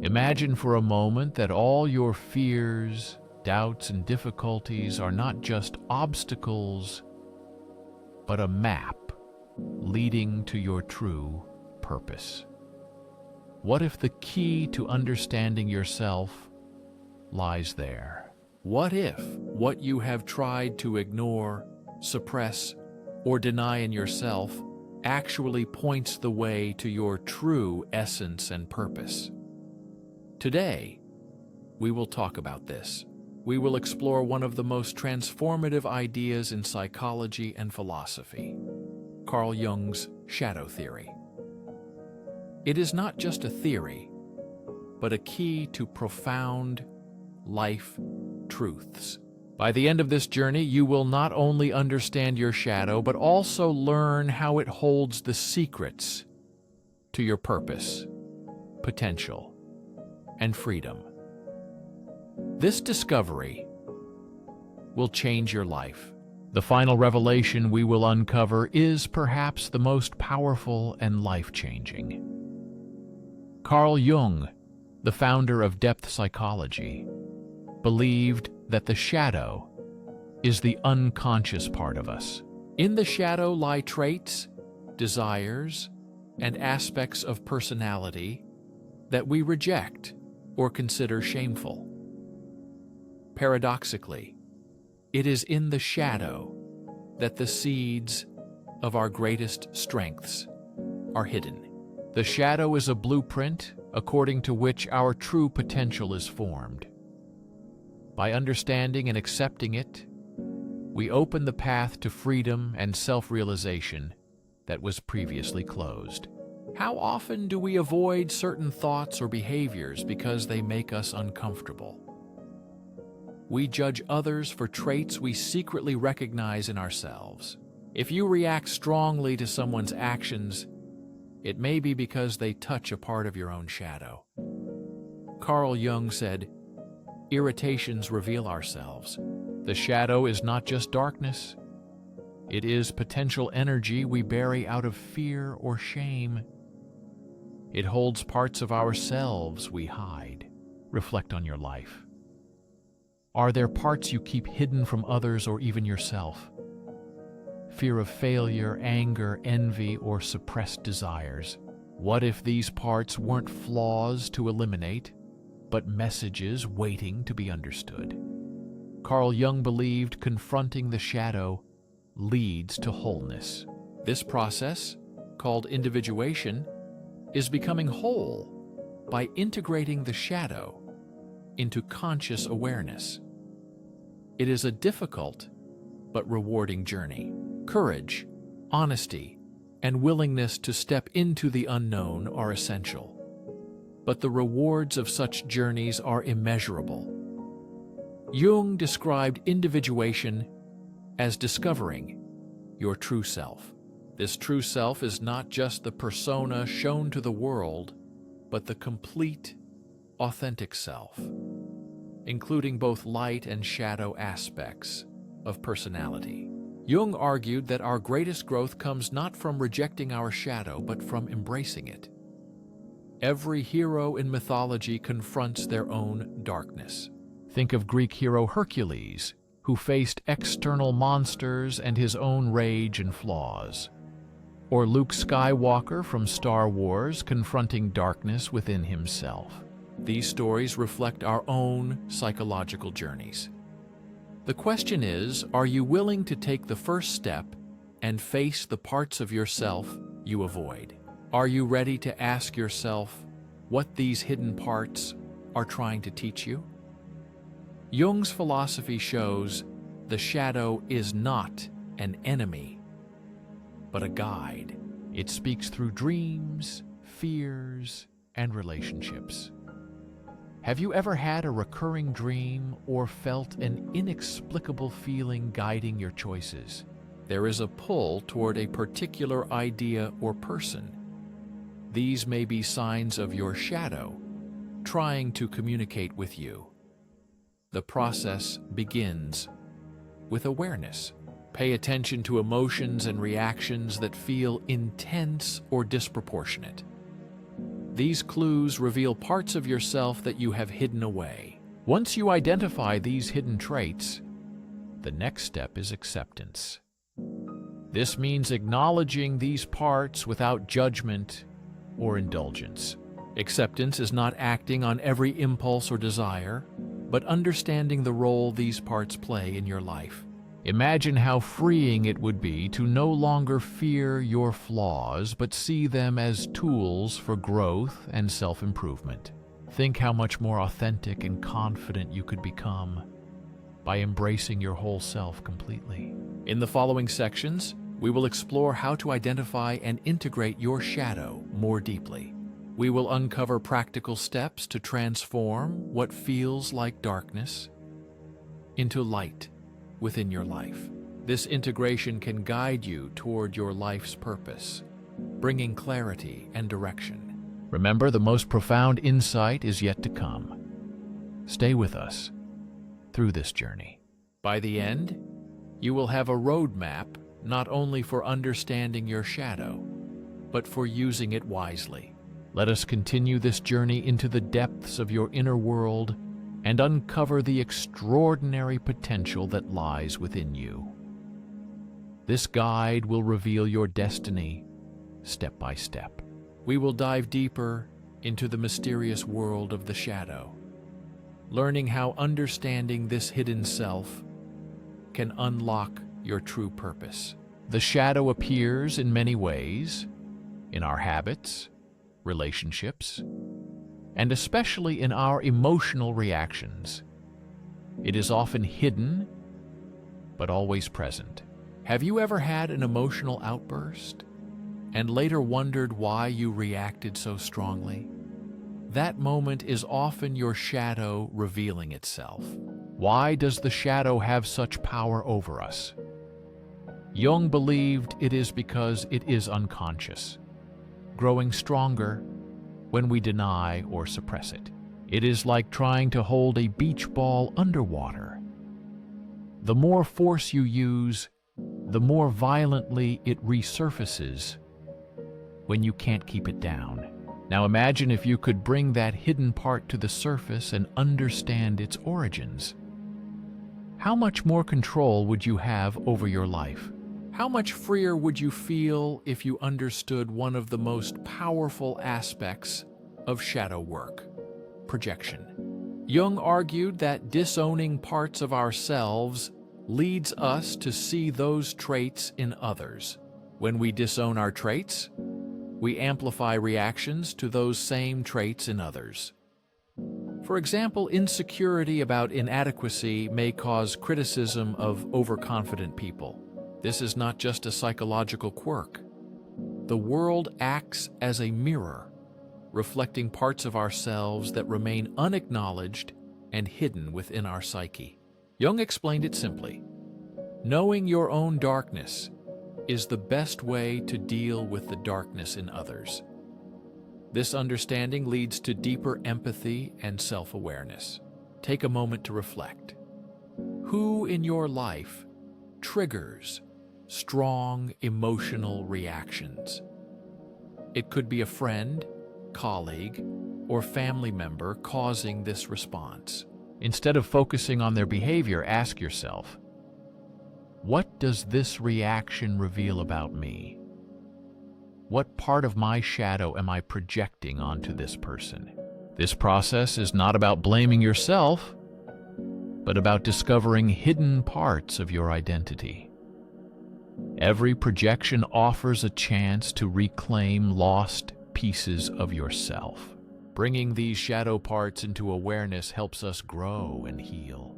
Imagine for a moment that all your fears, doubts, and difficulties are not just obstacles, but a map leading to your true purpose. What if the key to understanding yourself lies there? What if what you have tried to ignore, suppress, or deny in yourself actually points the way to your true essence and purpose? Today, we will talk about this. We will explore one of the most transformative ideas in psychology and philosophy, Carl Jung's shadow theory. It is not just a theory, but a key to profound life truths. By the end of this journey, you will not only understand your shadow, but also learn how it holds the secrets to your purpose, potential, and freedom. This discovery will change your life. The final revelation we will uncover is perhaps the most powerful and life-changing. Carl Jung, the founder of depth psychology, believed that the shadow is the unconscious part of us. In the shadow lie traits, desires, and aspects of personality that we reject or consider shameful. Paradoxically, it is in the shadow that the seeds of our greatest strengths are hidden. The shadow is a blueprint according to which our true potential is formed. By understanding and accepting it, we open the path to freedom and self-realization that was previously closed. How often do we avoid certain thoughts or behaviors because they make us uncomfortable? We judge others for traits we secretly recognize in ourselves. If you react strongly to someone's actions, it may be because they touch a part of your own shadow. Carl Jung said, "Irritations reveal ourselves." The shadow is not just darkness. It is potential energy we bury out of fear or shame. It holds parts of ourselves we hide. Reflect on your life. Are there parts you keep hidden from others or even yourself? Fear of failure, anger, envy, or suppressed desires. What if these parts weren't flaws to eliminate, but messages waiting to be understood? Carl Jung believed confronting the shadow leads to wholeness. This process, called individuation, is becoming whole by integrating the shadow into conscious awareness. It is a difficult but rewarding journey. Courage, honesty, and willingness to step into the unknown are essential. But the rewards of such journeys are immeasurable. Jung described individuation as discovering your true self. This true self is not just the persona shown to the world, but the complete, authentic self, including both light and shadow aspects of personality. Jung argued that our greatest growth comes not from rejecting our shadow, but from embracing it. Every hero in mythology confronts their own darkness. Think of Greek hero Hercules, who faced external monsters and his own rage and flaws. Or Luke Skywalker from Star Wars confronting darkness within himself. These stories reflect our own psychological journeys. The question is, are you willing to take the first step and face the parts of yourself you avoid? Are you ready to ask yourself what these hidden parts are trying to teach you? Jung's philosophy shows the shadow is not an enemy, but a guide. It speaks through dreams, fears, and relationships. Have you ever had a recurring dream or felt an inexplicable feeling guiding your choices? There is a pull toward a particular idea or person. These may be signs of your shadow trying to communicate with you. The process begins with awareness. Pay attention to emotions and reactions that feel intense or disproportionate. These clues reveal parts of yourself that you have hidden away. Once you identify these hidden traits, the next step is acceptance. This means acknowledging these parts without judgment or indulgence. Acceptance is not acting on every impulse or desire, but understanding the role these parts play in your life. Imagine how freeing it would be to no longer fear your flaws, but see them as tools for growth and self-improvement. Think how much more authentic and confident you could become by embracing your whole self completely. In the following sections, we will explore how to identify and integrate your shadow more deeply. We will uncover practical steps to transform what feels like darkness into light within your life. This integration can guide you toward your life's purpose, bringing clarity and direction. Remember, the most profound insight is yet to come. Stay with us through this journey. By the end, you will have a roadmap not only for understanding your shadow, but for using it wisely. Let us continue this journey into the depths of your inner world and uncover the extraordinary potential that lies within you. This guide will reveal your destiny step by step. We will dive deeper into the mysterious world of the shadow, learning how understanding this hidden self can unlock your true purpose. The shadow appears in many ways, in our habits, relationships, and especially in our emotional reactions. It is often hidden, but always present. Have you ever had an emotional outburst and later wondered why you reacted so strongly? That moment is often your shadow revealing itself. Why does the shadow have such power over us? Jung believed it is because it is unconscious, growing stronger when we deny or suppress it. It is like trying to hold a beach ball underwater. The more force you use, the more violently it resurfaces when you can't keep it down. Now imagine if you could bring that hidden part to the surface and understand its origins. How much more control would you have over your life? How much freer would you feel if you understood one of the most powerful aspects of shadow work: projection? Jung argued that disowning parts of ourselves leads us to see those traits in others. When we disown our traits, we amplify reactions to those same traits in others. For example, insecurity about inadequacy may cause criticism of overconfident people. This is not just a psychological quirk. The world acts as a mirror, reflecting parts of ourselves that remain unacknowledged and hidden within our psyche. Jung explained it simply: knowing your own darkness is the best way to deal with the darkness in others. This understanding leads to deeper empathy and self-awareness. Take a moment to reflect. Who in your life triggers strong emotional reactions? It could be a friend, colleague, or family member causing this response. Instead of focusing on their behavior, ask yourself, what does this reaction reveal about me? What part of my shadow am I projecting onto this person? This process is not about blaming yourself, but about discovering hidden parts of your identity. Every projection offers a chance to reclaim lost pieces of yourself. Bringing these shadow parts into awareness helps us grow and heal.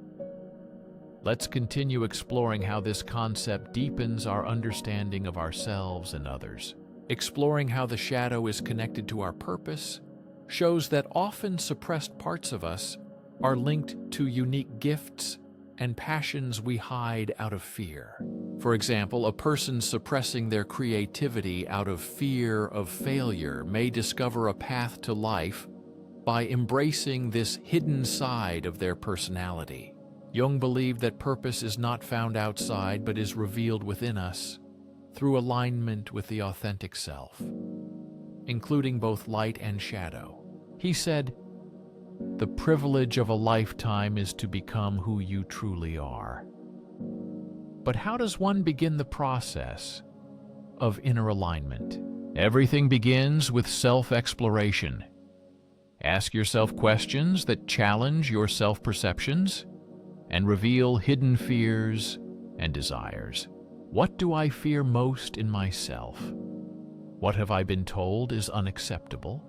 Let's continue exploring how this concept deepens our understanding of ourselves and others. Exploring how the shadow is connected to our purpose shows that often suppressed parts of us are linked to unique gifts and passions we hide out of fear. For example, a person suppressing their creativity out of fear of failure may discover a path to life by embracing this hidden side of their personality. Jung believed that purpose is not found outside but is revealed within us through alignment with the authentic self. including both light and shadow. He said, "The privilege of a lifetime is to become who you truly are." But how does one begin the process of inner alignment? Everything begins with self-exploration. Ask yourself questions that challenge your self-perceptions and reveal hidden fears and desires. What do I fear most in myself? What have I been told is unacceptable?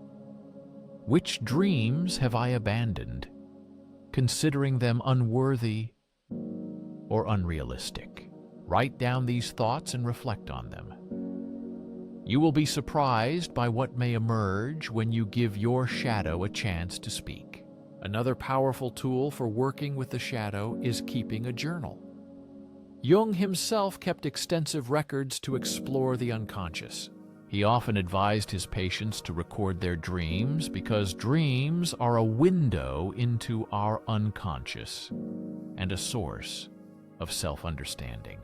Which dreams have I abandoned, considering them unworthy or unrealistic? Write down these thoughts and reflect on them. You will be surprised by what may emerge when you give your shadow a chance to speak. Another powerful tool for working with the shadow is keeping a journal. Jung himself kept extensive records to explore the unconscious. He often advised his patients to record their dreams because dreams are a window into our unconscious and a source of self-understanding.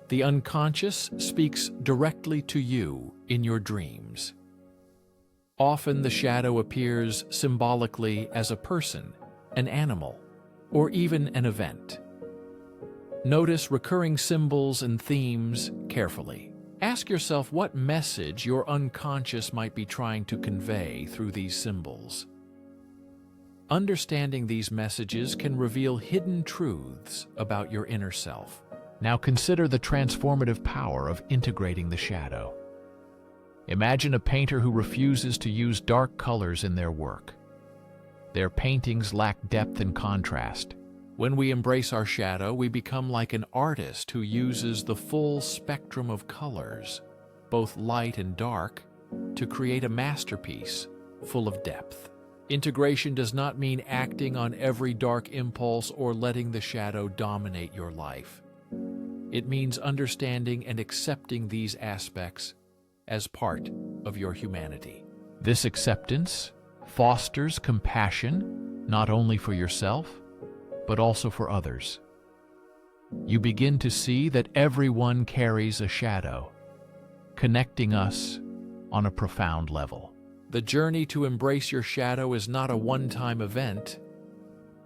The unconscious speaks directly to you in your dreams. Often the shadow appears symbolically as a person, an animal, or even an event. Notice recurring symbols and themes carefully. Ask yourself what message your unconscious might be trying to convey through these symbols. Understanding these messages can reveal hidden truths about your inner self. Now consider the transformative power of integrating the shadow. Imagine a painter who refuses to use dark colors in their work. Their paintings lack depth and contrast. When we embrace our shadow, we become like an artist who uses the full spectrum of colors, both light and dark, to create a masterpiece full of depth. Integration does not mean acting on every dark impulse or letting the shadow dominate your life. It means understanding and accepting these aspects as part of your humanity. This acceptance fosters compassion not only for yourself, but also for others. You begin to see that everyone carries a shadow, connecting us on a profound level. The journey to embrace your shadow is not a one-time event,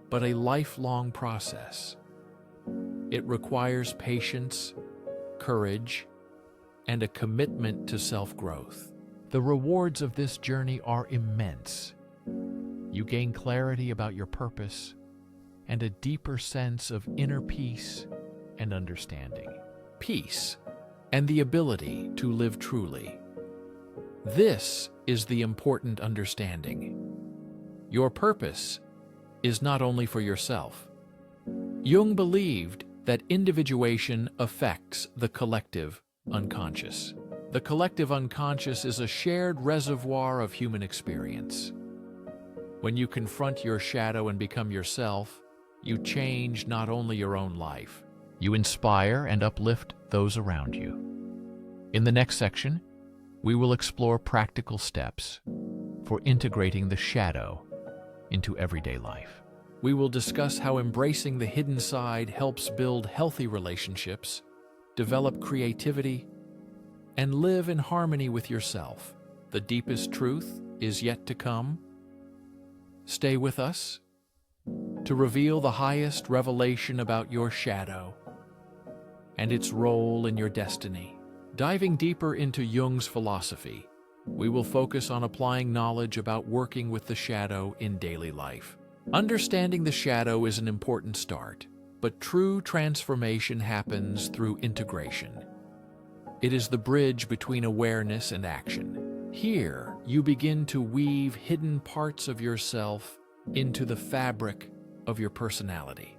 but a lifelong process. It requires patience, courage, and a commitment to self-growth. The rewards of this journey are immense. You gain clarity about your purpose and a deeper sense of inner peace and understanding. Peace and the ability to live truly. This is the important understanding. Your purpose is not only for yourself. Jung believed that individuation affects the collective unconscious. The collective unconscious is a shared reservoir of human experience. When you confront your shadow and become yourself, you change not only your own life, you inspire and uplift those around you. In the next section, we will explore practical steps for integrating the shadow into everyday life. We will discuss how embracing the hidden side helps build healthy relationships, develop creativity, and live in harmony with yourself. The deepest truth is yet to come. Stay with us to reveal the highest revelation about your shadow and its role in your destiny. Diving deeper into Jung's philosophy, we will focus on applying knowledge about working with the shadow in daily life. Understanding the shadow is an important start, but true transformation happens through integration. It is the bridge between awareness and action. Here, you begin to weave hidden parts of yourself into the fabric of your personality.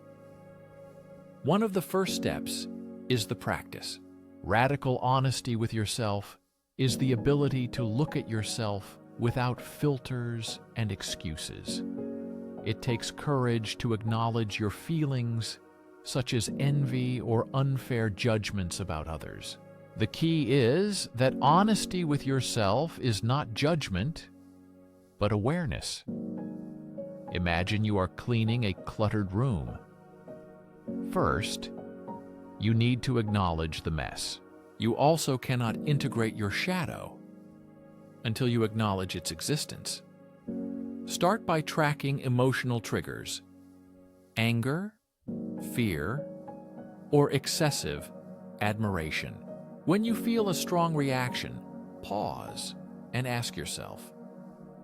One of the first steps is the practice. Radical honesty with yourself is the ability to look at yourself without filters and excuses. It takes courage to acknowledge your feelings, such as envy or unfair judgments about others. The key is that honesty with yourself is not judgment, but awareness. Imagine you are cleaning a cluttered room. First, you need to acknowledge the mess. You also cannot integrate your shadow until you acknowledge its existence. Start by tracking emotional triggers: anger, fear, or excessive admiration. When you feel a strong reaction, pause and ask yourself,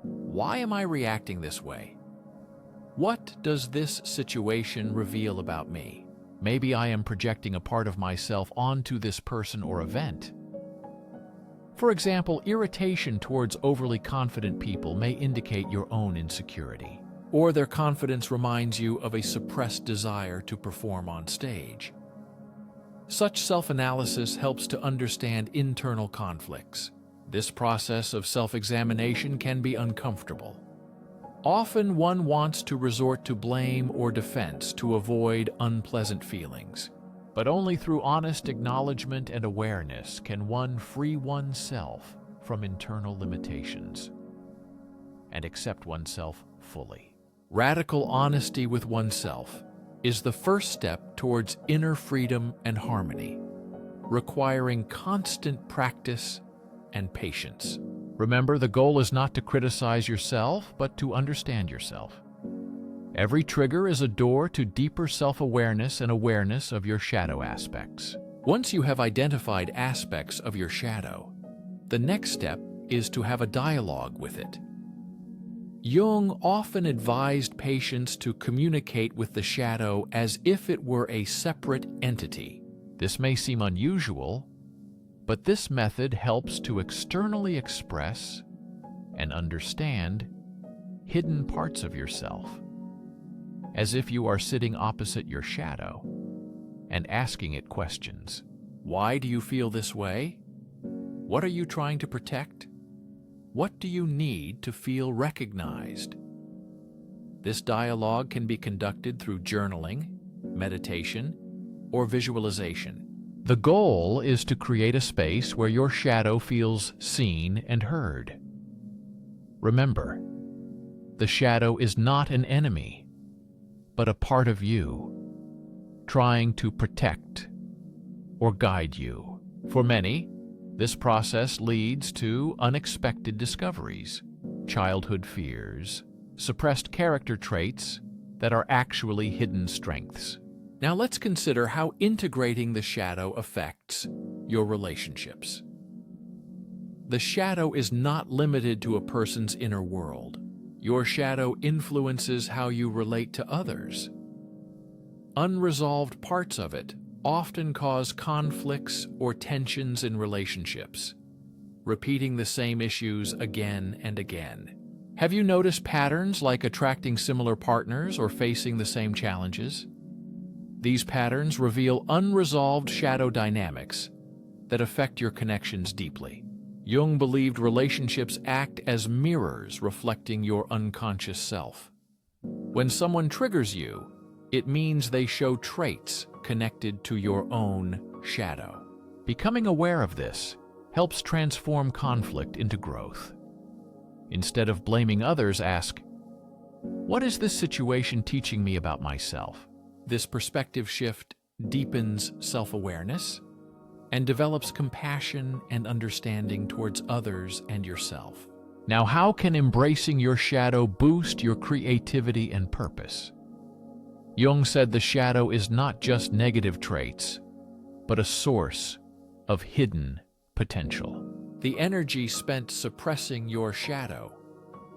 why am I reacting this way? What does this situation reveal about me? Maybe I am projecting a part of myself onto this person or event. For example, irritation towards overly confident people may indicate your own insecurity, or their confidence reminds you of a suppressed desire to perform on stage. Such self-analysis helps to understand internal conflicts. This process of self-examination can be uncomfortable. Often one wants to resort to blame or defense to avoid unpleasant feelings. But only through honest acknowledgement and awareness can one free oneself from internal limitations and accept oneself fully. Radical honesty with oneself is the first step towards inner freedom and harmony, requiring constant practice and patience. Remember, the goal is not to criticize yourself, but to understand yourself. Every trigger is a door to deeper self-awareness and awareness of your shadow aspects. Once you have identified aspects of your shadow, the next step is to have a dialogue with it. Jung often advised patients to communicate with the shadow as if it were a separate entity. This may seem unusual, but this method helps to externally express and understand hidden parts of yourself, as if you are sitting opposite your shadow and asking it questions. Why do you feel this way? What are you trying to protect? What do you need to feel recognized? This dialogue can be conducted through journaling, meditation, or visualization. The goal is to create a space where your shadow feels seen and heard. Remember, the shadow is not an enemy, but a part of you, trying to protect or guide you. For many, this process leads to unexpected discoveries, childhood fears, suppressed character traits that are actually hidden strengths. Now let's consider how integrating the shadow affects your relationships. The shadow is not limited to a person's inner world. Your shadow influences how you relate to others. Unresolved parts of it often cause conflicts or tensions in relationships, repeating the same issues again and again. Have you noticed patterns like attracting similar partners or facing the same challenges? These patterns reveal unresolved shadow dynamics that affect your connections deeply. Jung believed relationships act as mirrors reflecting your unconscious self. When someone triggers you, it means they show traits connected to your own shadow. Becoming aware of this helps transform conflict into growth. Instead of blaming others, ask, what is this situation teaching me about myself? This perspective shift deepens self-awareness and develops compassion and understanding towards others and yourself. Now, how can embracing your shadow boost your creativity and purpose? Jung said the shadow is not just negative traits, but a source of hidden potential. The energy spent suppressing your shadow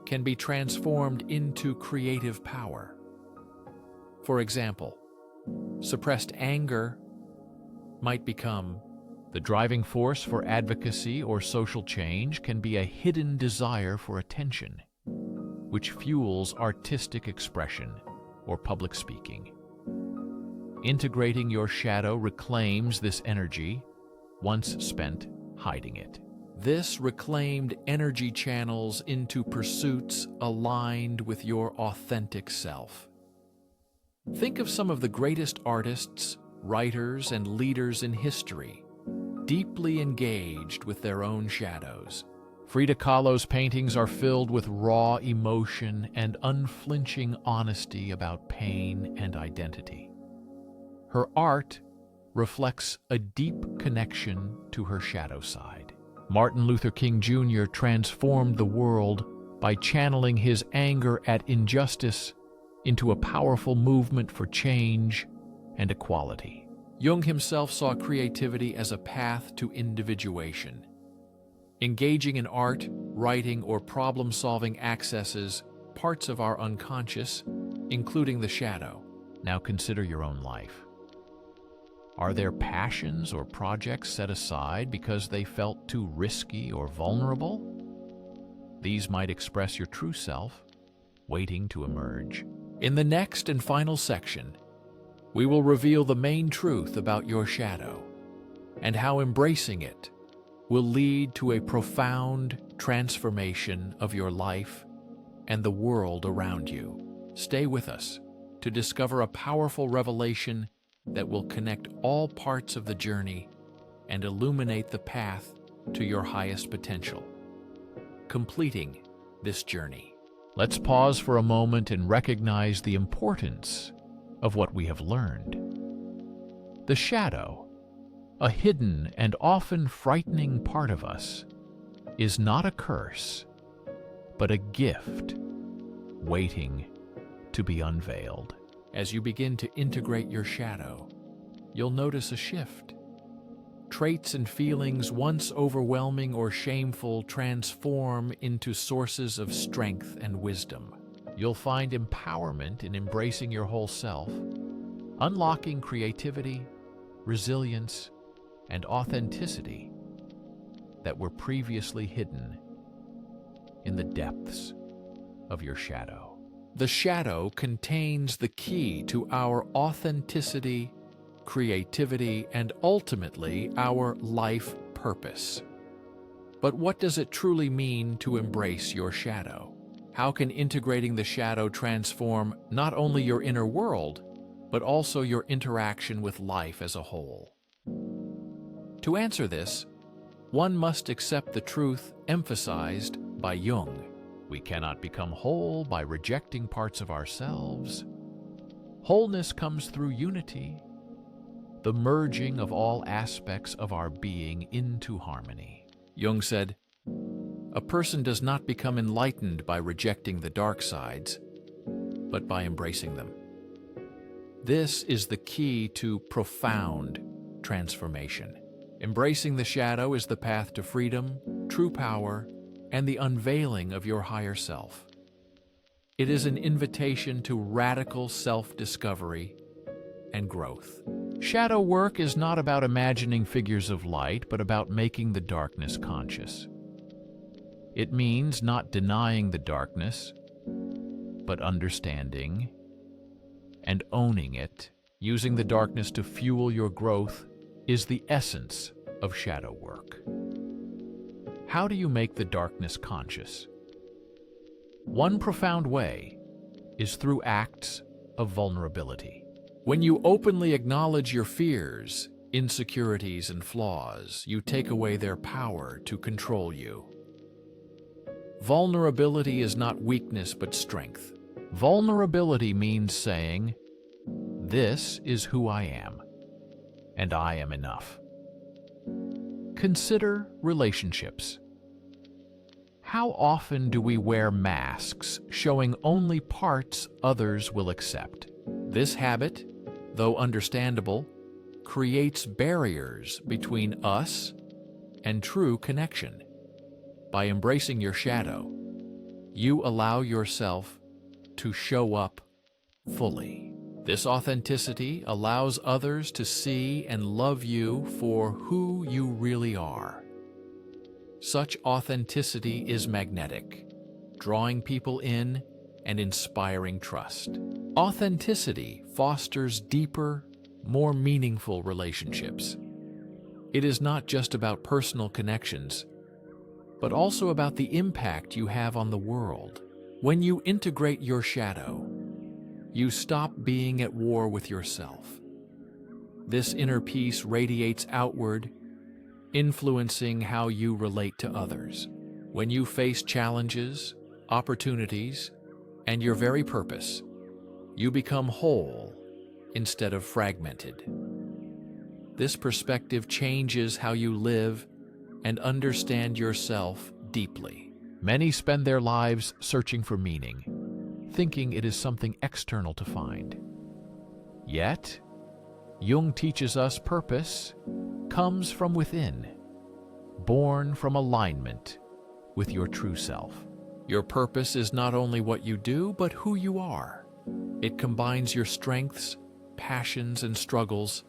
can be transformed into creative power. For example, suppressed anger might become the driving force for advocacy or social change can be a hidden desire for attention, which fuels artistic expression or public speaking. Integrating your shadow reclaims this energy, once spent hiding it. This reclaimed energy channels into pursuits aligned with your authentic self. Think of some of the greatest artists, writers, and leaders in history, deeply engaged with their own shadows. Frida Kahlo's paintings are filled with raw emotion and unflinching honesty about pain and identity. Her art reflects a deep connection to her shadow side. Martin Luther King Jr. transformed the world by channeling his anger at injustice into a powerful movement for change and equality. Jung himself saw creativity as a path to individuation. Engaging in art, writing, or problem-solving accesses parts of our unconscious, including the shadow. Now consider your own life. Are there passions or projects set aside because they felt too risky or vulnerable? These might express your true self, waiting to emerge. In the next and final section, we will reveal the main truth about your shadow and how embracing it will lead to a profound transformation of your life and the world around you. Stay with us to discover a powerful revelation that will connect all parts of the journey and illuminate the path to your highest potential. Completing this journey. Let's pause for a moment and recognize the importance of what we have learned. The shadow, a hidden and often frightening part of us, is not a curse, but a gift waiting to be unveiled. As you begin to integrate your shadow, you'll notice a shift. Traits and feelings once overwhelming or shameful transform into sources of strength and wisdom. You'll find empowerment in embracing your whole self, unlocking creativity, resilience, and authenticity that were previously hidden in the depths of your shadow. The shadow contains the key to our authenticity, creativity, and ultimately our life purpose. But what does it truly mean to embrace your shadow? How can integrating the shadow transform not only your inner world, but also your interaction with life as a whole? To answer this, one must accept the truth emphasized by Jung. We cannot become whole by rejecting parts of ourselves. Wholeness comes through unity, the merging of all aspects of our being into harmony. Jung said, "A person does not become enlightened by rejecting the dark sides, but by embracing them." This is the key to profound transformation. Embracing the shadow is the path to freedom, true power, and the unveiling of your higher self. It is an invitation to radical self-discovery and growth. Shadow work is not about imagining figures of light, but about making the darkness conscious. It means not denying the darkness, but understanding and owning it. Using the darkness to fuel your growth is the essence of shadow work. How do you make the darkness conscious? One profound way is through acts of vulnerability. When you openly acknowledge your fears, insecurities, and flaws, you take away their power to control you. Vulnerability is not weakness but strength. Vulnerability means saying, "This is who I am, and I am enough." Consider relationships. How often do we wear masks showing only parts others will accept? This habit, though understandable, creates barriers between us and true connection. By embracing your shadow, you allow yourself to show up fully. This authenticity allows others to see and love you for who you really are. Such authenticity is magnetic, drawing people in and inspiring trust. Authenticity fosters deeper, more meaningful relationships. It is not just about personal connections, but also about the impact you have on the world. When you integrate your shadow, you stop being at war with yourself. This inner peace radiates outward, influencing how you relate to others. When you face challenges, opportunities, and your very purpose, you become whole instead of fragmented. This perspective changes how you live and understand yourself deeply. Many spend their lives searching for meaning, thinking it is something external to find. Yet, Jung teaches us purpose comes from within, born from alignment with your true self. Your purpose is not only what you do, but who you are. It combines your strengths, passions, and struggles,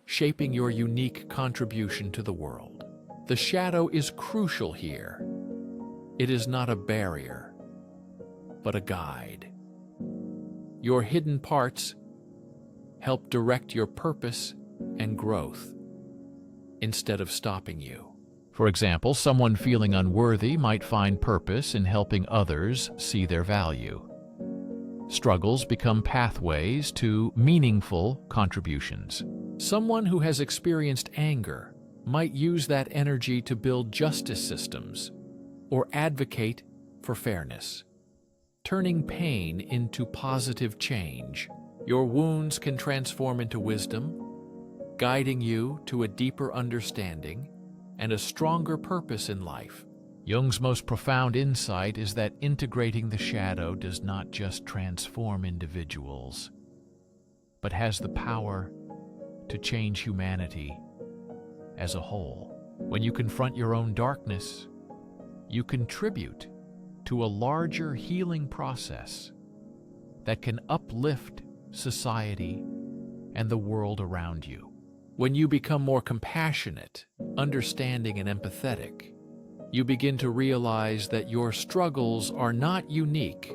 shaping your unique contribution to the world. The shadow is crucial here. It is not a barrier, but a guide. Your hidden parts help direct your purpose and growth instead of stopping you. For example, someone feeling unworthy might find purpose in helping others see their value. Struggles become pathways to meaningful contributions. Someone who has experienced anger might use that energy to build justice systems or advocate for fairness, turning pain into positive change. Your wounds can transform into wisdom, guiding you to a deeper understanding and a stronger purpose in life. Jung's most profound insight is that integrating the shadow does not just transform individuals, but has the power to change humanity as a whole. When you confront your own darkness, you contribute to a larger healing process that can uplift society and the world around you. When you become more compassionate, understanding, and empathetic, you begin to realize that your struggles are not unique,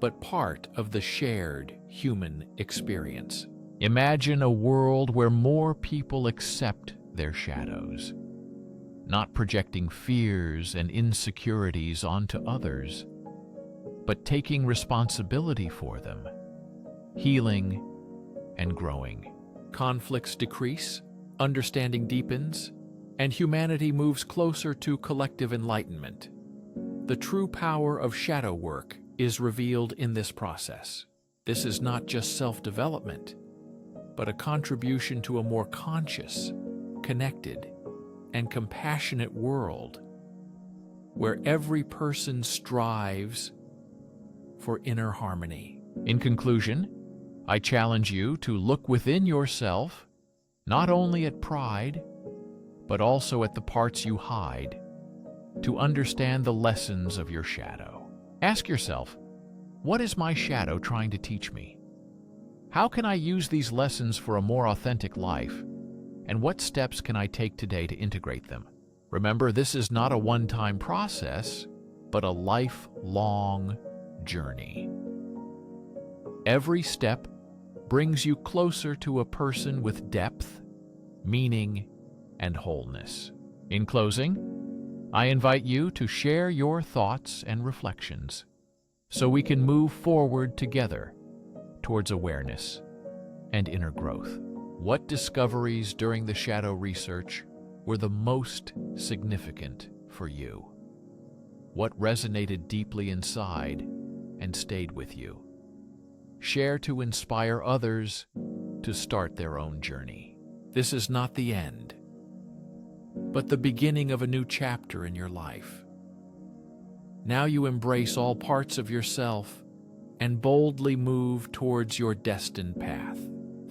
but part of the shared human experience. Imagine a world where more people accept their shadows, not projecting fears and insecurities onto others, but taking responsibility for them, healing and growing. Conflicts decrease, understanding deepens, and humanity moves closer to collective enlightenment. The true power of shadow work is revealed in this process. This is not just self-development, but a contribution to a more conscious, connected, and compassionate world where every person strives for inner harmony. In conclusion, I challenge you to look within yourself, not only at pride, but also at the parts you hide, to understand the lessons of your shadow. Ask yourself, what is my shadow trying to teach me? How can I use these lessons for a more authentic life? And what steps can I take today to integrate them? Remember, this is not a one-time process, but a lifelong journey. Every step brings you closer to a person with depth, meaning, and wholeness. In closing, I invite you to share your thoughts and reflections so we can move forward together towards awareness and inner growth. What discoveries during the shadow research were the most significant for you? What resonated deeply inside and stayed with you? Share to inspire others to start their own journey. This is not the end, but the beginning of a new chapter in your life. Now you embrace all parts of yourself and boldly move towards your destined path.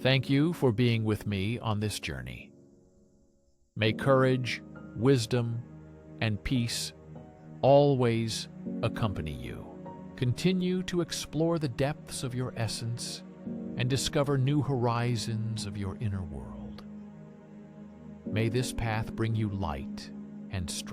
Thank you for being with me on this journey. May courage, wisdom, and peace always accompany you. Continue to explore the depths of your essence and discover new horizons of your inner world. May this path bring you light and strength.